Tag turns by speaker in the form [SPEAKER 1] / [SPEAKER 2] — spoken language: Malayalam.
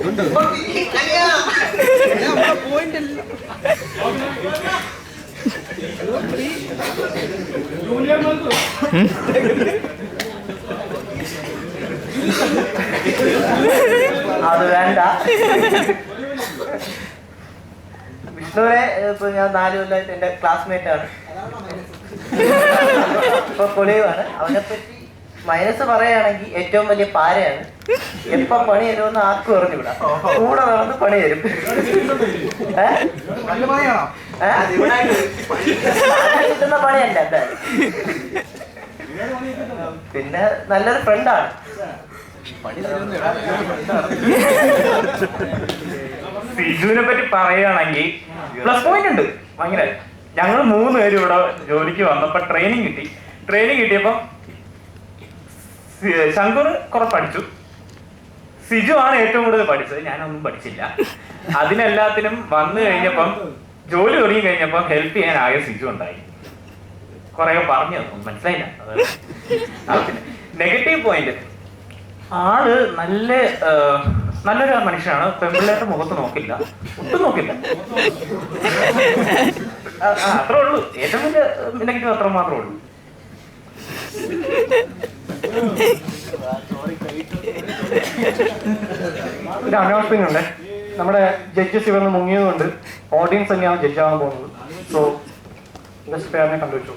[SPEAKER 1] അത് വേണ്ട. വിഷ്ണുവിനെ ഇപ്പൊ ഞാൻ 4 കൊല്ലമായിട്ട് എന്റെ ക്ലാസ്മേറ്റ് ആണ്, ഇപ്പൊ കൊളീവാണ്. അവനെ പറ്റി മൈനസ് പറയുകയാണെങ്കിൽ ഏറ്റവും വലിയ പാരയാണ്. എപ്പ പണി തരുമെന്ന് ആർക്കും അറിഞ്ഞുകൂടാ. കൂടെ നടന്ന് പണി തരും. കിട്ടുന്ന പണിയല്ല എന്തായാലും. പിന്നെ നല്ലൊരു ഫ്രണ്ടാണ്.
[SPEAKER 2] സിജുവിനെ പറ്റി പറയുകയാണെങ്കിൽ പ്ലസ് പോയിന്റ് ഉണ്ട് ഭയങ്കര. ഞങ്ങൾ 3 പേരും ഇവിടെ ജോലിക്ക് വന്നപ്പോ ട്രെയിനിങ് കിട്ടിയപ്പോ ശങ്കൂർ കുറെ പഠിച്ചു, സിജു ആണ് ഏറ്റവും കൂടുതൽ പഠിച്ചത്. ഞാനൊന്നും പഠിച്ചില്ല. അതിനെല്ലാത്തിനും വന്നു കഴിഞ്ഞപ്പം ജോലി തുടങ്ങി കഴിഞ്ഞപ്പം ഹെൽപ്പ് ചെയ്യാൻ ആകെ സിജു ഉണ്ടായി. കുറെ പറഞ്ഞു മനസ്സിലായില്ല. പിന്നെ നെഗറ്റീവ് പോയിന്റ്, ആള് നല്ലൊരു മനുഷ്യനാണ്. പെൺപിള്ളേരുടെ മുഖത്ത് നോക്കില്ല, ഒട്ടും നോക്കില്ല. അത്രേ ഉള്ളൂ. ഏറ്റവും വലിയ നെഗറ്റീവ് അത്ര മാത്രമേ ഉള്ളൂ.
[SPEAKER 3] ഒരു അനൗൺസ്മെന്റ് ഉണ്ട്. നമ്മുടെ ജഡ്ജസ് ഇവന്ന് മുങ്ങിയതുകൊണ്ട് ഓഡിയൻസ് തന്നെയാണ് ജഡ്ജാവാൻ പോകുന്നത്. സോ ജസ്റ്റ് പേരിനെ കണ്ടുവച്ചു.